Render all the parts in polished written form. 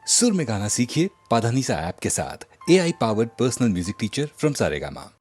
सुर में गाना सीखिए पाधानीसा ऐप के साथ। AI powered personal music teacher from Saregama.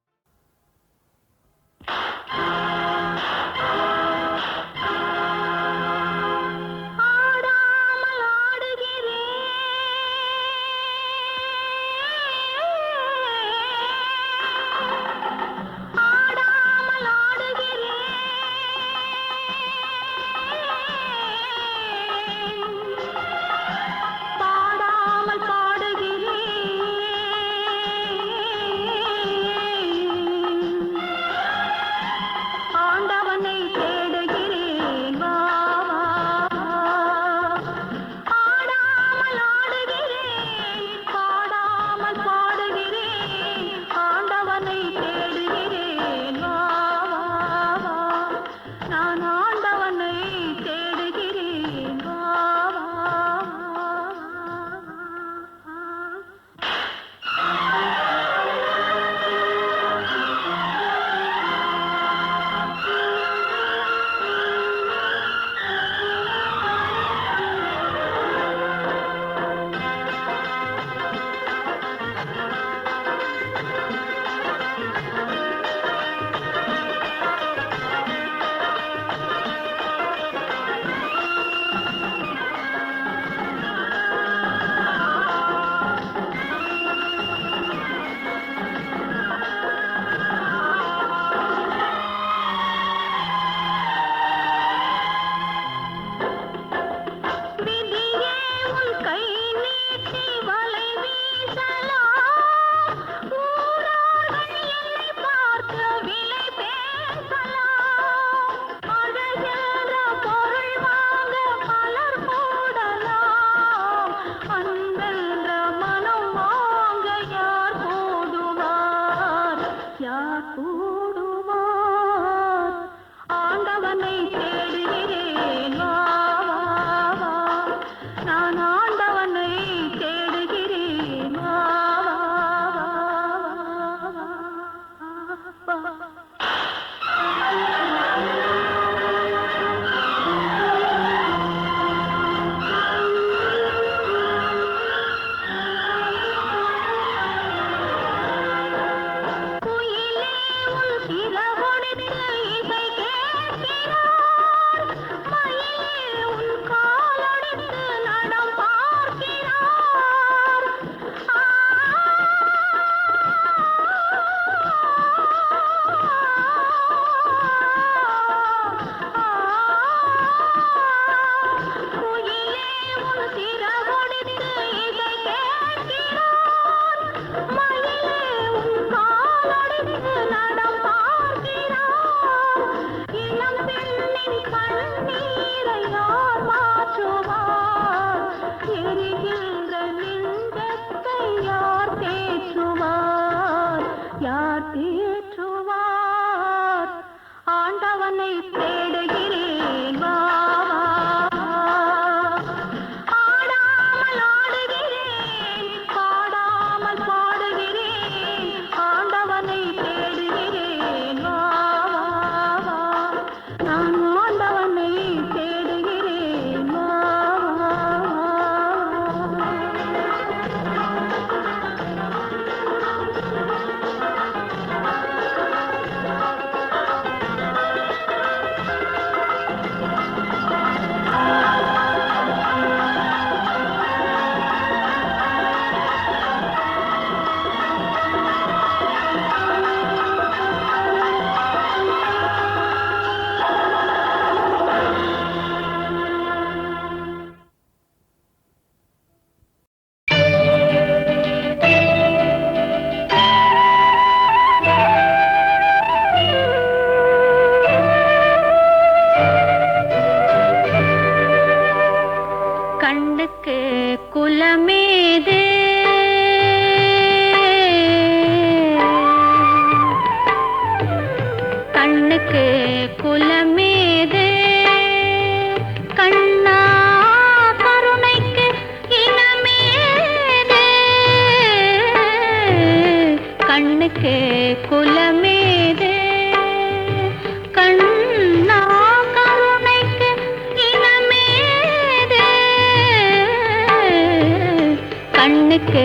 கண்ணுக்கு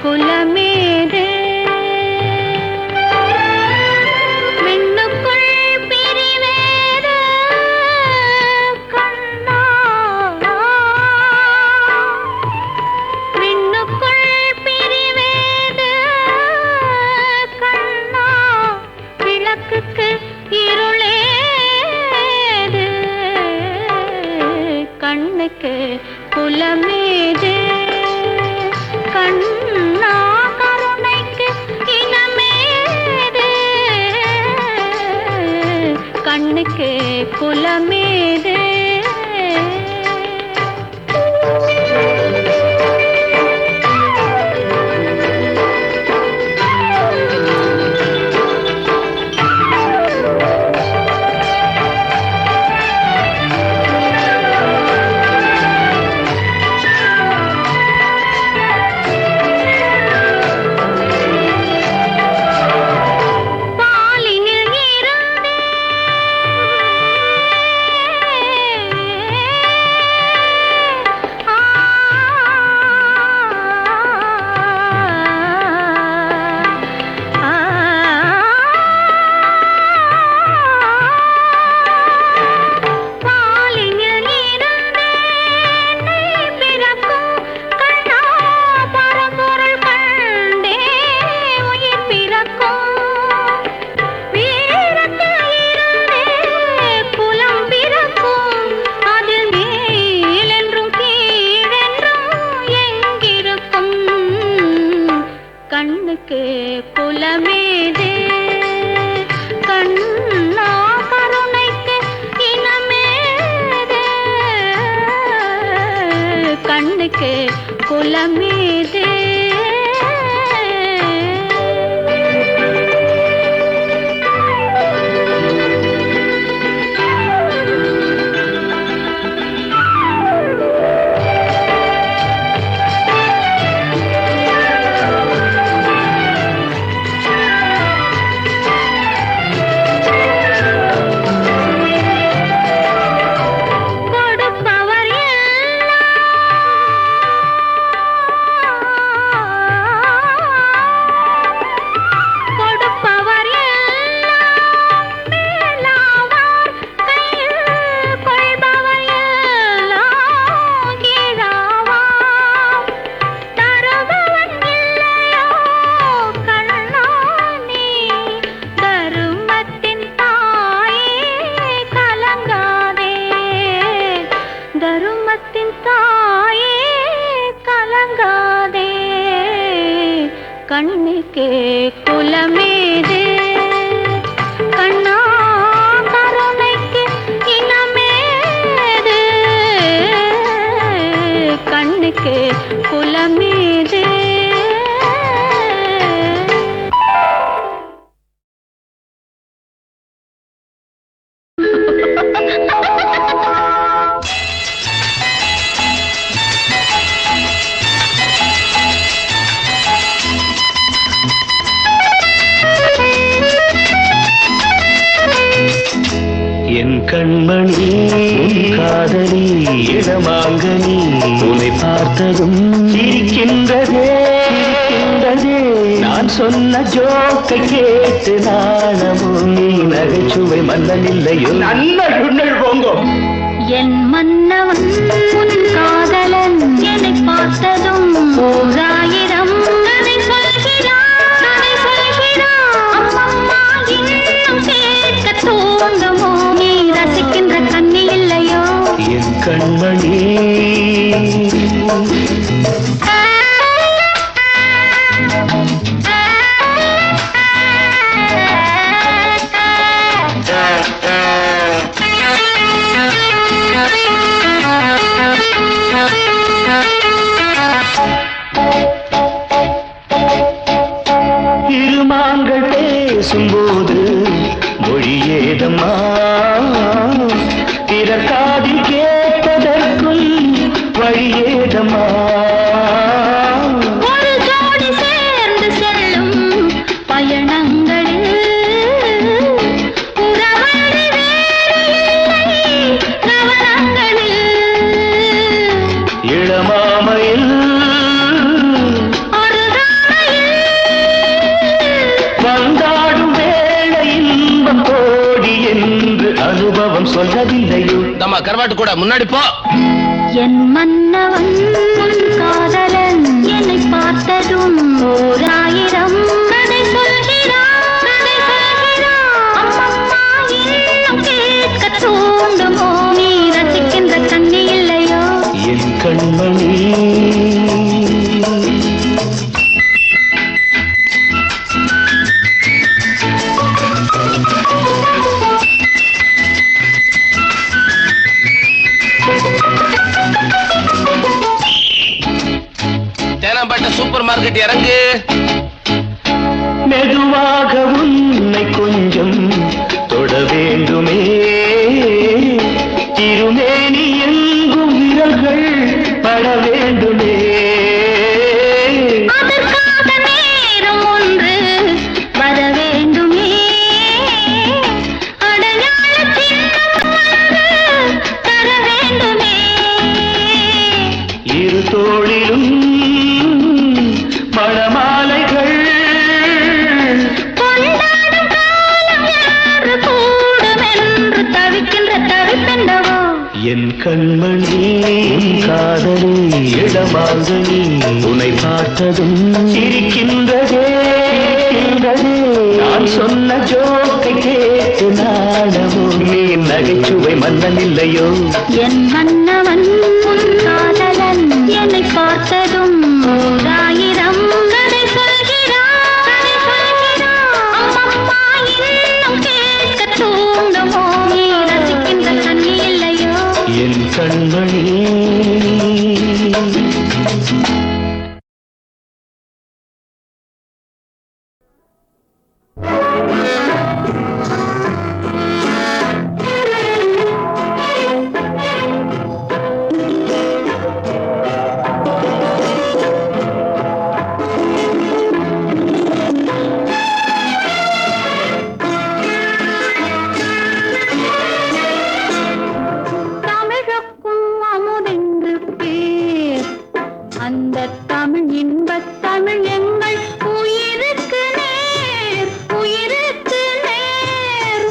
குலமேது விண்ணுக்குள் பிரிவேது கண்ணா விண்ணுக்குள் பிரிவேது கண்ணா விளக்குக்கு இருளேது கண்ணுக்கு குலமேது கண்ணா கருணைக்கு இனமேது கண்ணுக்கு குலமேது கண்ணுக்கு குலமேது கண்ணா கருணைக்கு இனமேது கண்ணுக்கு குலமேது தருமத்தின் தாயே கலங்காதே கண்ணுக்கு குலமேது கண்ணா கருணைக்கு இனமேது கண்ணுக்கு குலமேது கண்மணி காதலி இடமாங்கனி உன்னை பார்த்ததும் சிரிக்கின்றதே நான் சொன்ன ஜோக்கை கேட்டு நாணமும் நீ நகைச்சுவை மன்னன் இல்லையோ நன்னல் போங்கோ என் மன்னவன் உன் காதலன் என்னை பார்த்ததும் ஓராயிரம் கதை சொல்கிறான் அம்மம்மா இன்னும் கேட்க தூங்கமோ நீ ரசிக்கின்ற கண்ணி இல்லையோ என் கண்மணி இருமாங்கள் பேசும்போது மொழியேதம்மா பிறர் காதில் கேட்பதற்குள் வழியேதம்மா கருவாட்டு கூட முன்னாடி போ. என் மன்னவன் காதலன் என்னை பார்த்ததும் 1000 கதை சொல்கிறான். அம்மம்மா இன்னும் கேட்க தூண்டுமோ? நீ ரசிக்கின்ற கண்ணி இல்லையோ என் கண்மணி? தேனாம்பேட்டை சூப்பர் மார்க்கெட் இறங்கு. மெதுவாக உன்னை கொஞ்சம் தொட வேண்டுமே, திருமேனி எங்கும் விரல்கள் பட வேண்டுமே. அதற்காக நேரம் ஒன்று வர வேண்டுமே, அடையாள சின்னம் ஒன்று தர வேண்டுமே. இரு தோளிலும் மணமாலைகள் கொண்டாடும் காலம் யாரு கூடுமென்று தவிக்கின்ற தவிப்பெண்டவோ என் கண்மணி காதலி இடமாங்கனி உன்னை பார்த்ததும் சிரிக்கின்றதே. நான் சொன்ன ஜோக்கை கேட்டு நாடமோ? நீ நகைச்சுவை மன்னன் இல்லையோ? என் மன்னவன் உன் காதலன் என்னை பார்த்ததும் 1000 கதை சொல்கிறான். அம்மம்மா இன்னும் கேட்க தூண்டுமோ? நீ ரசிக்கின்ற கண்ணி இல்லையோ என் கண்மணி? தமிழுக்கும் அமுதென்று பேர், அந்த தமிழ் இன்பத் தமிழ் எங்கள் உயிருக்கு நேர், உயிருக்கு நேர்.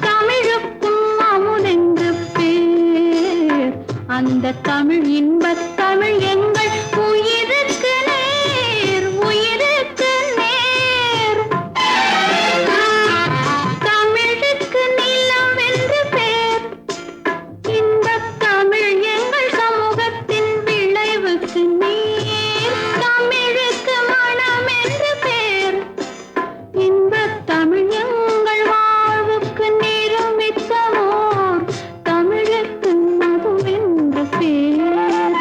தமிழுக்கும் அமுதென்று பேர், அந்த தமிழ் இன்பத் தமிழ் எங்கள் உயிருக்கு நேர், உயிருக்கு நேர். தமிழுக்கு நிலம் என்று பேர், இன்பத் தமிழ் எங்கள் சமூகத்தின் விளைவுக்கு நீர். தமிழுக்கு மனம் என்று பேர், இன்பத் தமிழ் எங்கள் வாழ்வுக்கு நிருமித்தமோர் தமிழுக்கு மதுவென்று பேர்.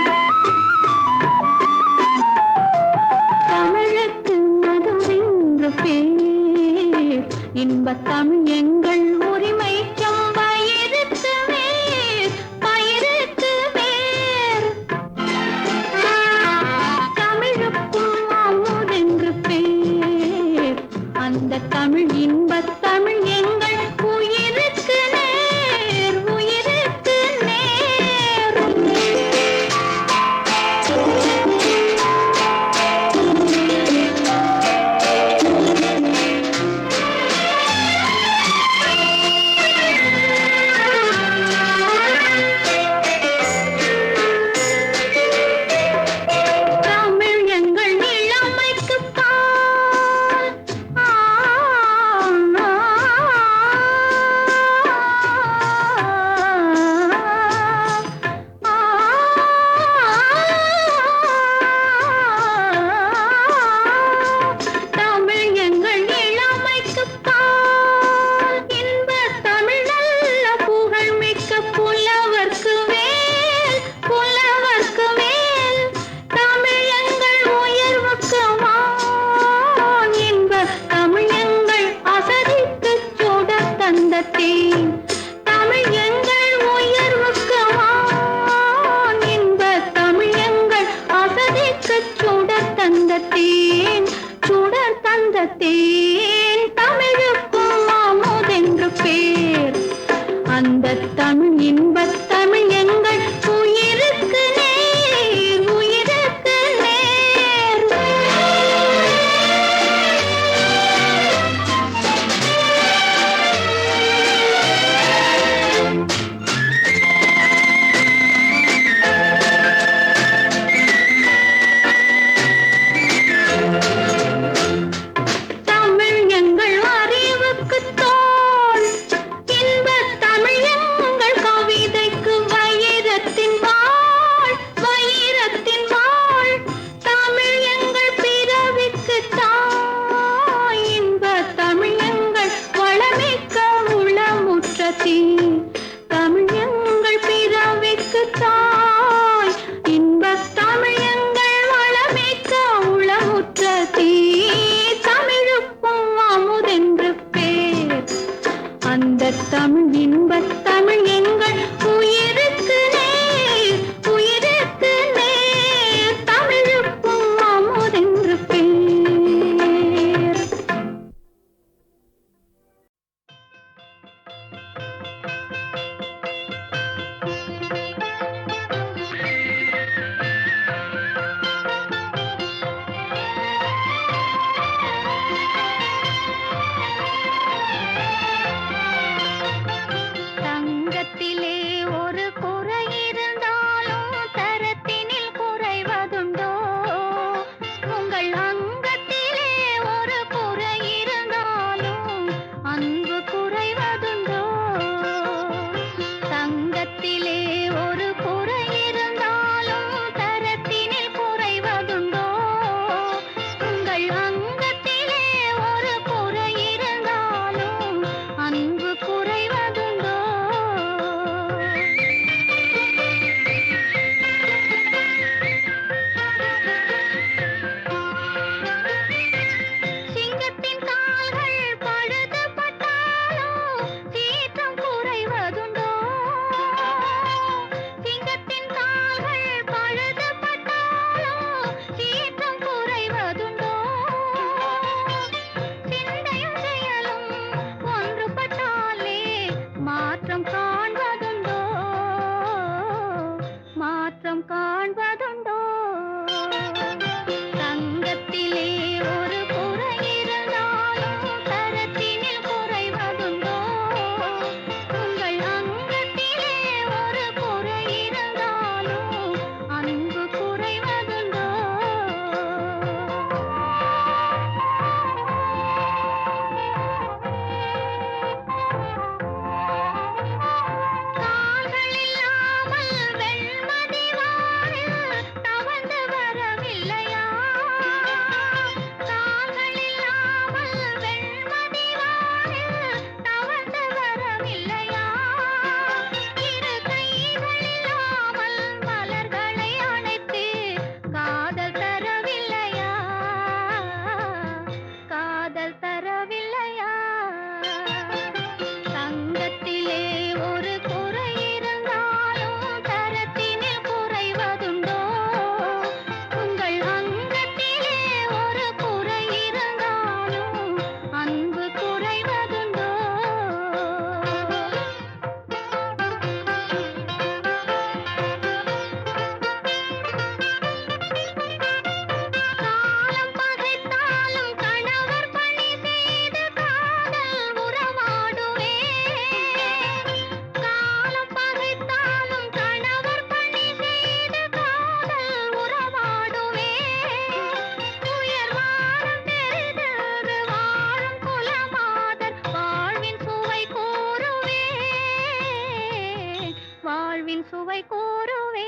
சுவை கூறுவே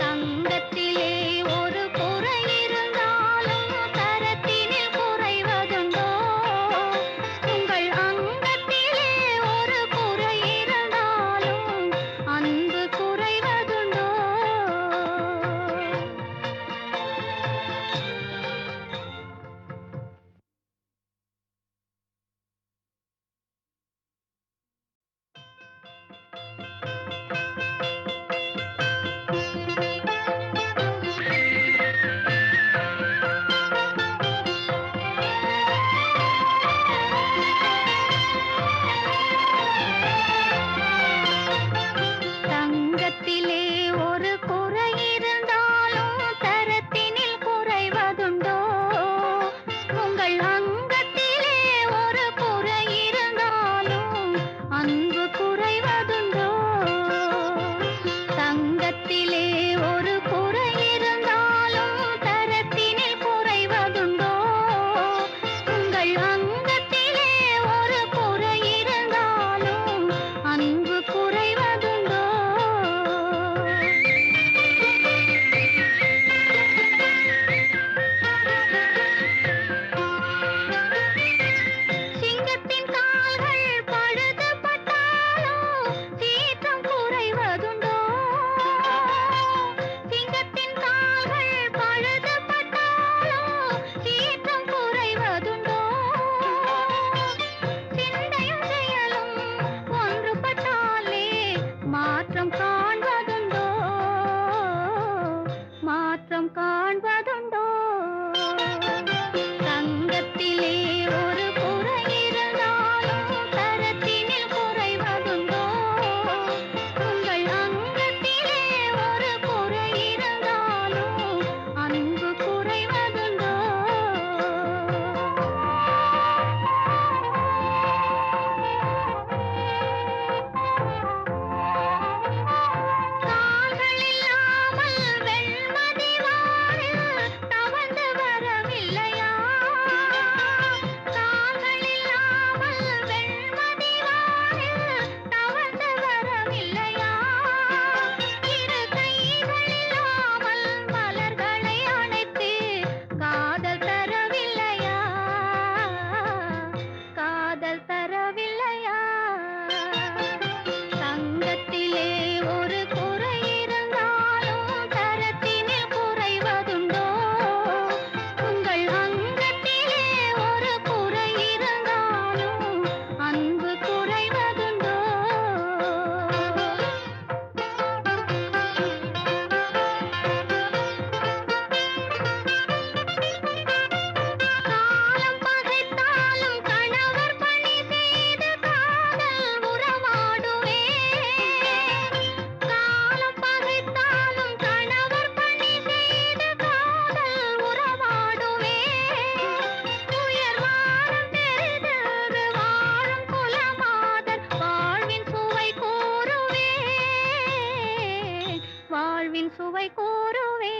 தங்கத்திலே ஒரு குறை இருந்தாலும் தரத்தினில் குறைவதுண்டோ உங்கள் அங்கத்திலே ஒரு குறை இருந்தாலும் அன்பு குறைவதுண்டோ தங்கத்திலே ஒரு குறை இருந்தாலும் தரத்தினில் குறைவதுண்டோ உங்கள் அங்கத்திலே ஒரு குறை இருந்தாலும் அன்பு குறைவதுண்டோ தங்கத்திலே ஒரு குறை இருந்தாலும் தரத்தினில் குறைவதுண்டோ உங்கள் அங்கத்திலே ஒரு குறை இருந்தாலும் அன்பு குறைவதுண்டோ சிங்கத்தின் கால்கள் பழுதுபட்டாலோ சீற்றம் குறைவதுண்டோ சிங்கத்தின் கால்கள் பழுதுபட்டாலோ சீற்றம் குறைவதுண்டோ சிந்தையும் செயலும் ஒன்றுபட்டாலே மாற்றம் காண்பதுண்டோ மாற்றம் காண்பதுண்டோ தங்கத்திலே ஒரு குறை இருந்தாலும் தரத்தினில் குறைவதுண்டோ உங்கள் அங்கத்திலே ஒரு குறை இருந்தாலும் அன்பு குறைவதுண்டோ கால்கள் இல்லாமல் வெண்மதி வானில் தவழ்ந்து வரவில்லையா கால்கள் இல்லாமல் வெண்மதி வானில் தவழ்ந்து வரவில்லையா இரு கைகள் இல்லாமல் மலர்களை அணைத்து காதல் தரவில்லையா காதல் தரவில்லையா தங்கத்திலே ஒரு குறை இருந்தாலும் தரத்தினில் குறைவதுண்டோ உங்கள் அங்கத்திலே ஒரு குறை இருந்தாலும் அன்பு குறைவதுண்டோ காலம் பகைத்தாலும் கணவர் பணி செய்து காதல் உறவாடுவே காலம் பகைத்தாலும் கணவர் பணி செய்து காதல் உறவாடுவே உயர்வானம் தெரிந்தது வாழும் குலமாதர் வாழ்வின் சுவை கூறுவே வாழ்வின் சுவை கூறுவே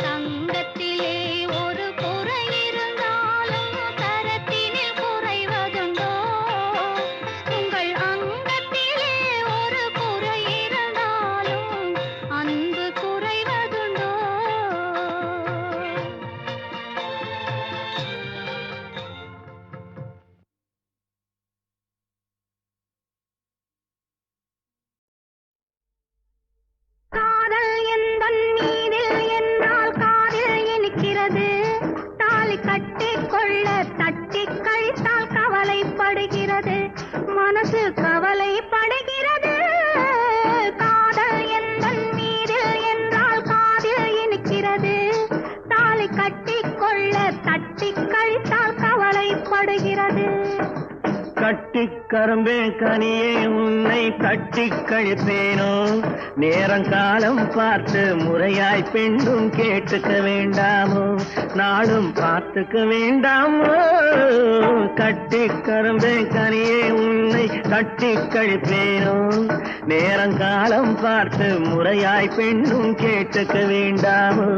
தங்கத்திலே ஒரு குறை இருந்தாலும் தரத்தினில் குறைவதுண்டோ உங்கள் அங்கத்திலே ஒரு குறை இருந்தாலும் அன்பு குறைவதுண்டோ காதல் எந்தன் மீதில் என்னால் காதில் இனிக்கிறது தாலி கட்டிக் கொள்ள தட்டிக் கழித்தால் கவலைப்படுகிறது மனசு கவலைப்படுகிறது காதல் எந்தன் மீதில் என்றால் காதில் இனிக்கிறது தாலி கட்டிக் கொள்ள தட்டிக் கழித்தால் கவலைப்படுகிறது கட்டிக் கரும்பே கனியே உன்னை கட்டிக் கழிப்பேனோ நேரங்காலம் பார்த்து முறையாய் பெண்ணும் கேட்டுக்க வேண்டாமோ நாளும் பார்த்துக்க வேண்டாமோ கட்டிக் கரும்பே கனியே உன்னை கட்டிக் கழிப்பேனோ நேரங்காலம் பார்த்து முறையாய் பெண்ணும் கேட்டுக்க வேண்டாமோ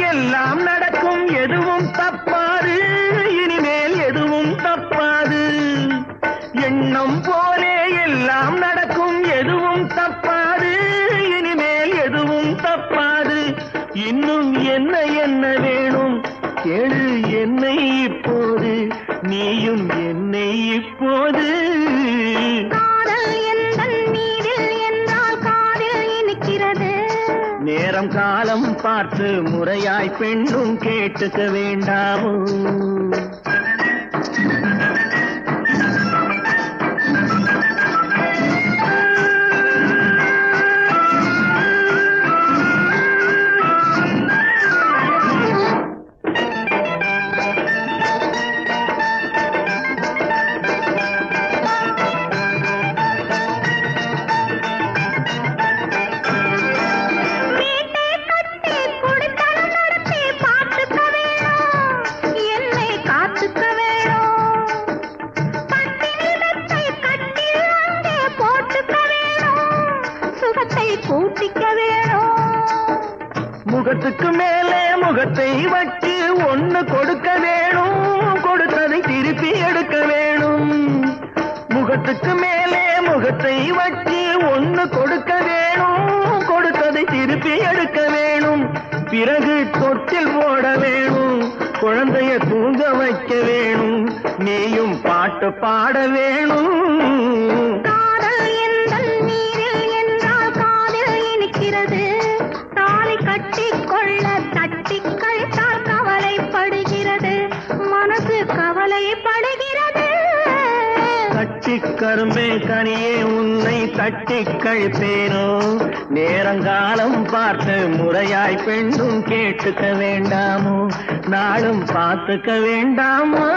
எல்லாம் நடக்கும் எதுவும் தப்பாது இனிமேல் எதுவும் தப்பாது எண்ணம் போலே எல்லாம் நடக்கும் எதுவும் தப்பாது இனிமேல் எதுவும் தப்பாது இன்னும் என்ன என்ன வேணும் கேளு என்னை இப்போது நீயும் என்னை இப்போது காதல் எந்தன் மீதில் என்றால் காதில் இனிக்கிறது நேரம் காலம் பார்த்து முறையாய் பெண்ணும் கேட்டுக்க வேண்டாமோ முகத்துக்கு மேலே முகத்தை வச்சு ஒண்ணு கொடுக்க வேணும் கொடுத்ததை திருப்பி எடுக்க வேணும் முகத்துக்கு மேலே முகத்தை வச்சு ஒண்ணு கொடுக்க வேணும் கொடுத்ததை திருப்பி எடுக்க வேணும் பிறகு தொட்டில் போட வேணும் குழந்தைய தூங்க வைக்க வேணும் நீயும் பாட்டு பாட வேணும் காதல் எந்தன் மீதில் என்றால் காதில் இனிக்கிறது தாலி கட்டிக்கொள்ள தட்டி கழித்தால் கவலைப்படுகிறது மனசு கவலைப்படுகிறது கட்டி கரும்பே கனியே உன்னை தட்டி கழிப்பேனோ நேரங்காலம் பார்த்து முறையாய் பெண்ணும் கேட்டுக்க வேண்டாமோ நாளும் பார்த்துக்க வேண்டாமோ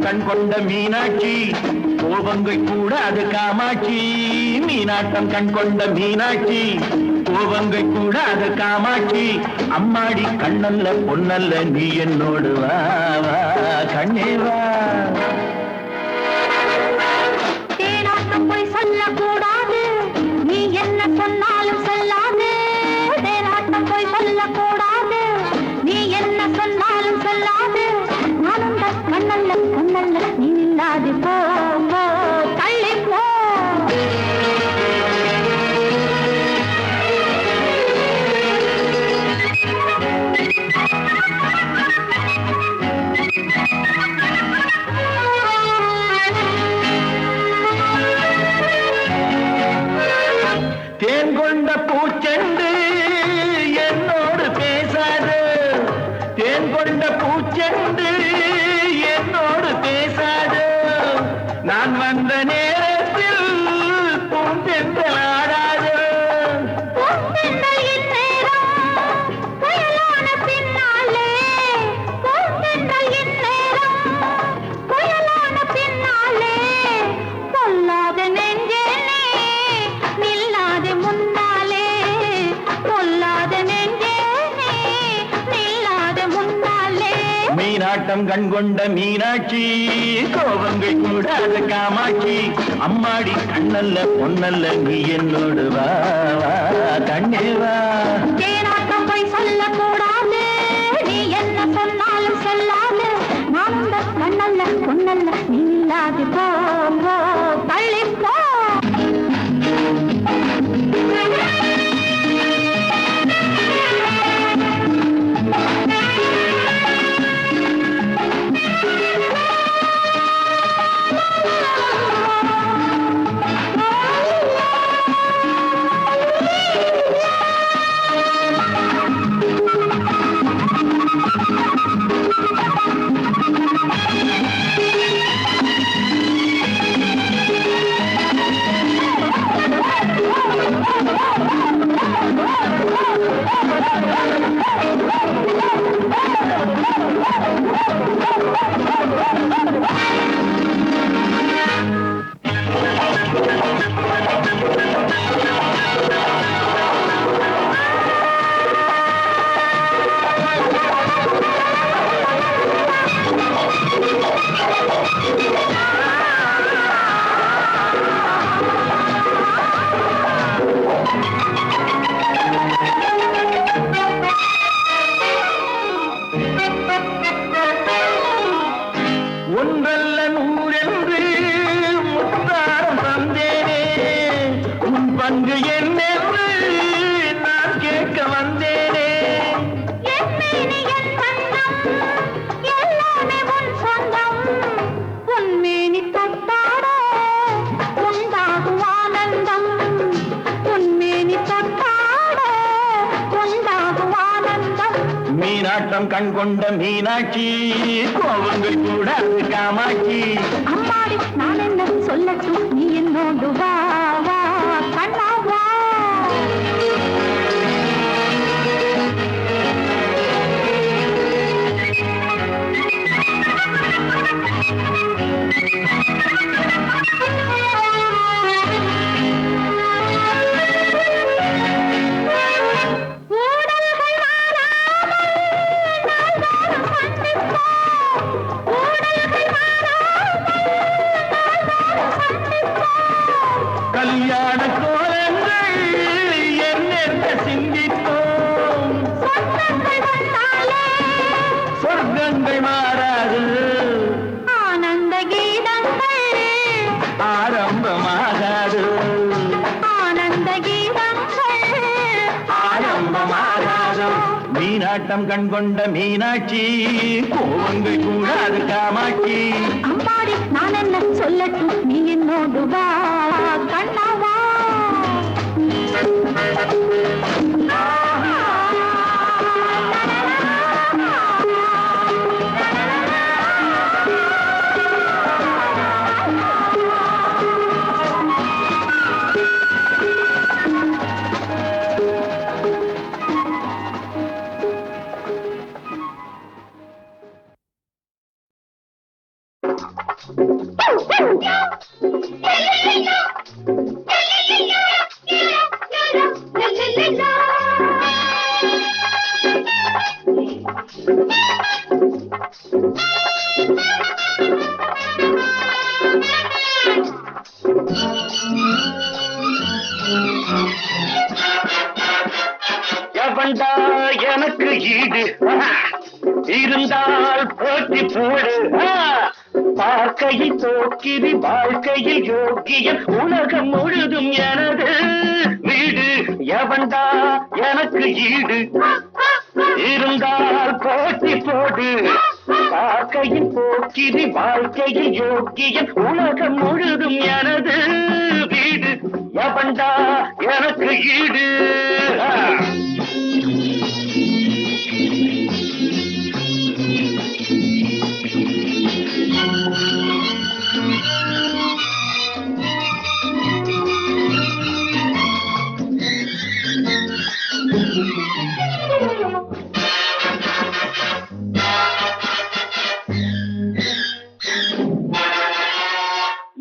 கண் கொண்ட மீனாட்சி கோபங்கை கூடாது காமாட்சி மீனாட்டம் கண் கொண்ட மீனாட்சி கோபங்கை கூடாது காமாட்சி அம்மாடி கண்ணல்ல பொன்னல்ல நீ என்னோடு வா வா கண்ணே வா தேனாட்டம் போய் சொல்லக்கூடாது நீ என்ன சொன்னாலும் சொல்லாது தேனாட்டம் போய் சொல்லக்கூடாது நீ என்ன சொன்னாலும் சொல்லாது நானும் கண்ணல்ல பொன்னல்ல நீ இல்லாது போ போ தள்ளி போ தேன் கொண்ட பூச்செண்டு என்னோடு பேசாது தேன் கொண்ட பூச்செண்டு என்னோடு பேசாது நான் வந்த நேரத்தில் பூந்தென்றல் ஆடாது மீனாட்டம் கண் கொண்ட மீனாட்சி கோபங்கள் கூடாத காமாட்சி அம்மாடி கண்ணல்ல பொன்னல்ல நீ என்னோடு வா வா கண்ணே வா தேனாட்டம் போய் சொல்லக்கூடாது நீ என்ன சொன்னாலும் சொல்லாது நான் கண்ணல்ல பொன்னல்ல நீ இல்லாது போ போ தள்ளி போ மீனாட்டம் கண் கொண்ட மீனாட்சி கோவங்கள் கூடாது காமாட்சி அம்மாடி நான் என்ன சொல்லட்டும் நீ என்னோடு வா வா கண்ணா வா கல்யாண கோலங்கள் என்னென்ன சிந்தித்தோம் சொர்க்கங்கள் மாறாது ஆனந்த கீதங்கள் ஆரம்பமாகாது ஆனந்த கீதங்கள் ஆரம்பமாகாது மீனாட்டம் கண் கொண்ட மீனாட்சி கோவங்கள் கூடாது காமாட்சி அம்மாடி நான் என்ன சொல்லட்டும் நீ என்னோடு வா கண்ணா வா எவன்டா எனக்கு ஈடு இருந்தால் போட்டி போடு பார்க்கையில் போக்கிரி வாழ்க்கையில் யோகியன் உலகம் முழுதும் எனது வீடு எவன்டா எனக்கு ஈடு இருந்தால் போட்டி போடு பார்க்கையில் போக்கிரி வாழ்க்கையில் யோகியன் உலகம் முழுதும் எனது வீடு எவன்டா எனக்கு ஈடு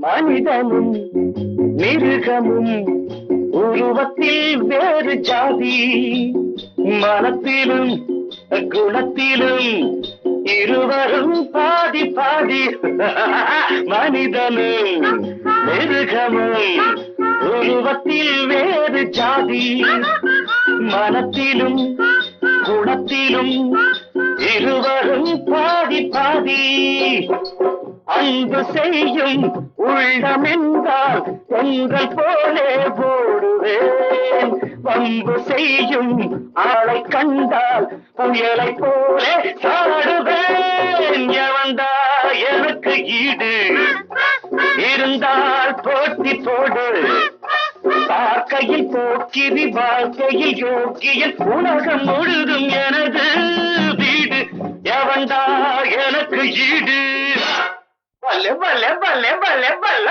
மனிதனும் மிருகமும் உருவத்தில் வேறு ஜாதி மனத்திலும் குணத்திலும் இருவரும் பாதி பாதி மனிதனும் மிருகமும் உருவத்தில் வேறு ஜாதி மனத்திலும் குணத்திலும் இருவரும் பாதி பாதி அன்பு செய்யும் உள்ளமென்றால் பொங்கல் போலே போடுவேன் வம்பு செய்யும் ஆளை கண்டால் புயலை போலே சாடுவேன் எவன்டா எனக்கு ஈடு இருந்தால் போட்டி போடு பார்க்கையில் போக்கிரி வாழ்க்கையில் யோகியன் உலகம் முழுதும் எனது வீடு எவன்டா எனக்கு ஈடு பல்ல பல்ல பல்ல பல்ல பல்ல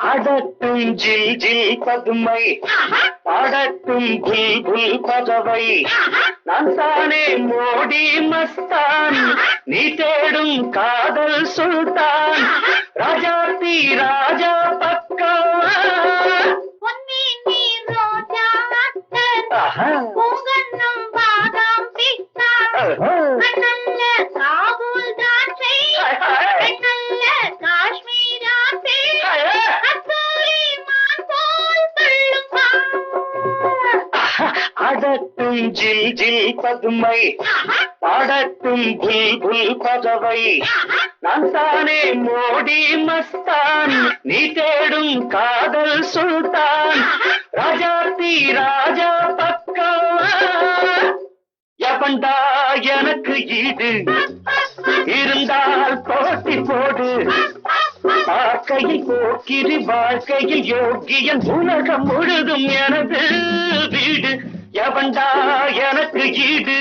அடட்டும் ஜில் ஜில் பதுமை பாடட்டும் புல் புல் பதவை நான் தானே மோடி மஸ்தான் நீ தேடும் காதல் சுல்தான் ராஜாத்தி ராஜா பக்கம் காஷ்மீரா பாடும் ஜில் ஜில் பதுமை பாடட்டும் புல் புல் பதவை நான் தானே மோடி மஸ்தான் நீ தேடும் காதல் சுல்தான் ராஜாத்தி ராஜா பக்கம் எவன்டா எனக்கு ஈடு இருந்தால் போட்டி போடு வாழ்க்கையில் போக்கிரி வாழ்க்கையில் யோகியன் உலகம் முழுதும் எனது வீடு எவன்டா எனக்கு ஈடு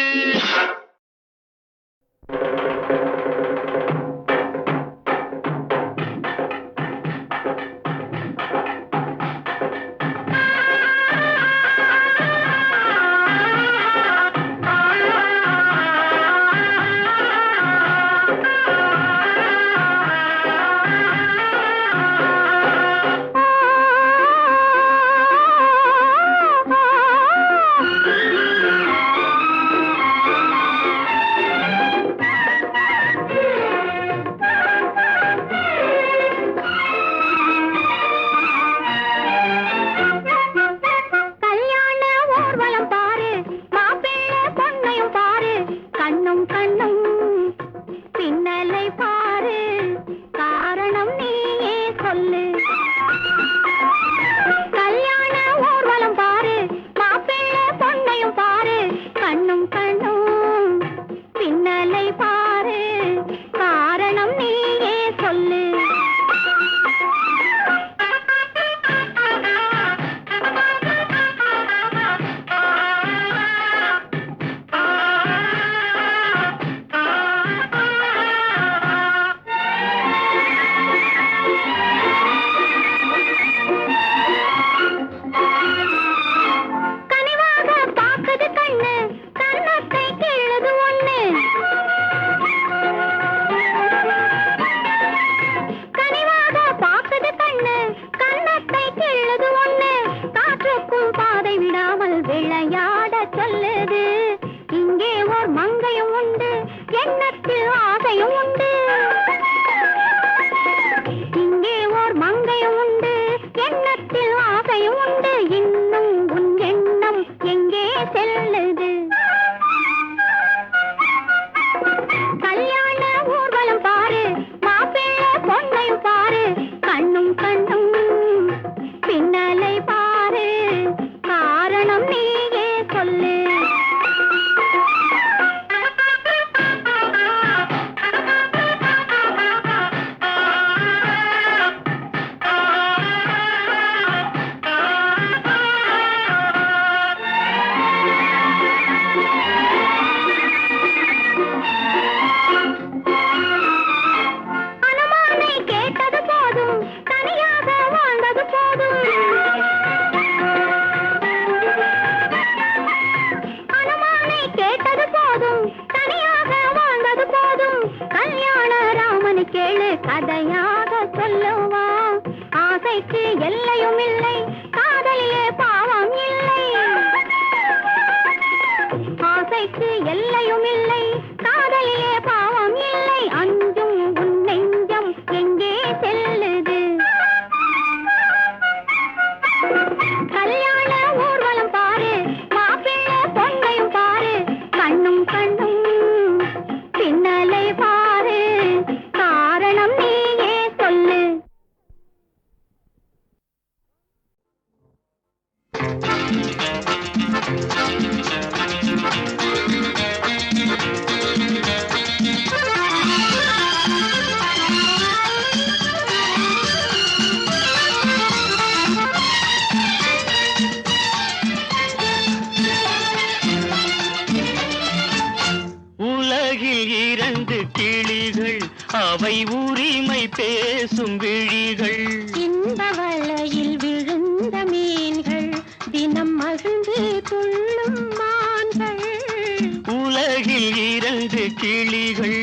அவை உரிமை பேசும் விழிகள், இந்த வலையில் விழுந்த மீன்கள், தினம் மகிழ்ந்து துள்ளும் மான்கள். உலகில் இரண்டு கிளிகள்,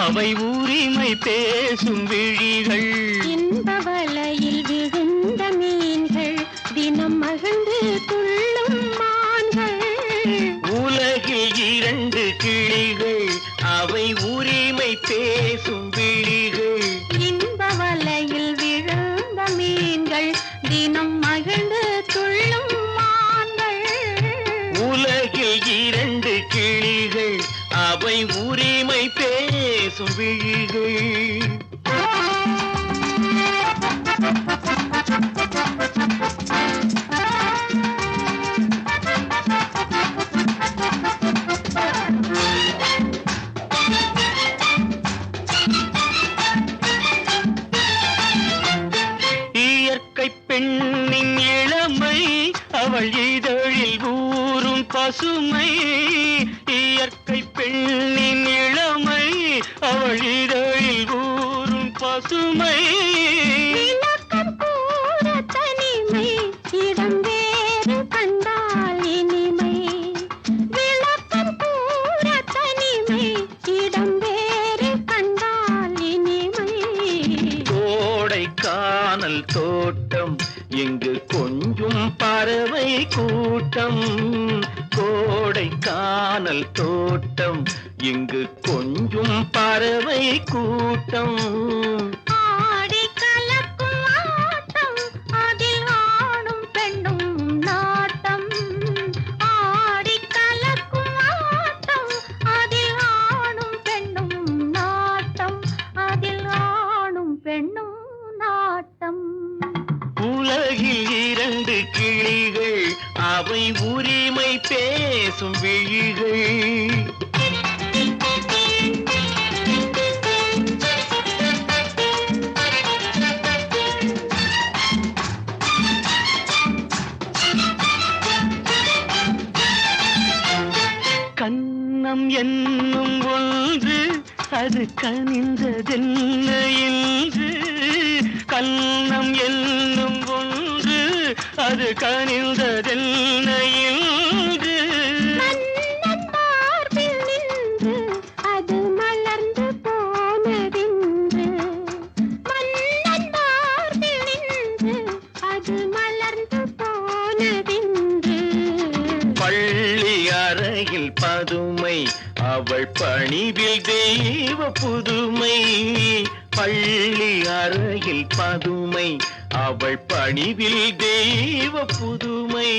அவை உரிமை பேசும் விழிகள், இந்த வலையில் விழுந்த மீன்கள், தினம் மகிழ்ந்து துள்ளும் மான்கள். உலகில் இரண்டு கிளிகள், அவை உரிமை பேசும் விழிகள், இன்ப வலையில் விழுந்த மீன்கள், தினம் மகிழ்ந்து துள்ளும் மான்கள். உலகில் பெண்ணின் இளமை அவள் இதழில் ஊறும் பசுமை இயற்கை பெண்ணின் இளமை அவள் இதழில் ஊறும் பசுமை விளக்கம் கூற தனிமை இடம் வேறு கண்டால் இனிமை விளக்கம் கூற தனிமை இடம் வேறு கண்டால் இனிமை கோடைக்கானல் தோட்டம் எங்கு கொஞ்சும் பறவை கூட்டம் கோடைக்கானல் தோட்டம் எங்கு கொஞ்சும் பறவை கூட்டம் ஆடி கலக்கும் ஆட்டம் அதில் ஆணும் பெண்ணும் நாட்டம் ஆடி கலக்கும் ஆட்டம் அதில் ஆணும் பெண்ணும் நாட்டம் அதில் ஆணும் பெண்ணும் நாட்டம் உலகில் இரண்டு கிளிகள் அவை உரிமை பேசும் விழிகள் கன்னம் என்னும் ஒன்று அது கனிந்ததென்ன என்று கன்னம் என்னும் ஒன்று அது கனிந்ததென்ன என்று மன்னன் மார்பில் நின்று அது மலர்ந்து போனதென்று மன்னன் மார்பில் நின்று அது மலர்ந்து போனதென்று பள்ளி அறையில் பதுமை அவள் பணிவில் தெய்வ புதுமை பள்ளி அறையில் பதுமை அவள் பணிவில் தெய்வ புதுமை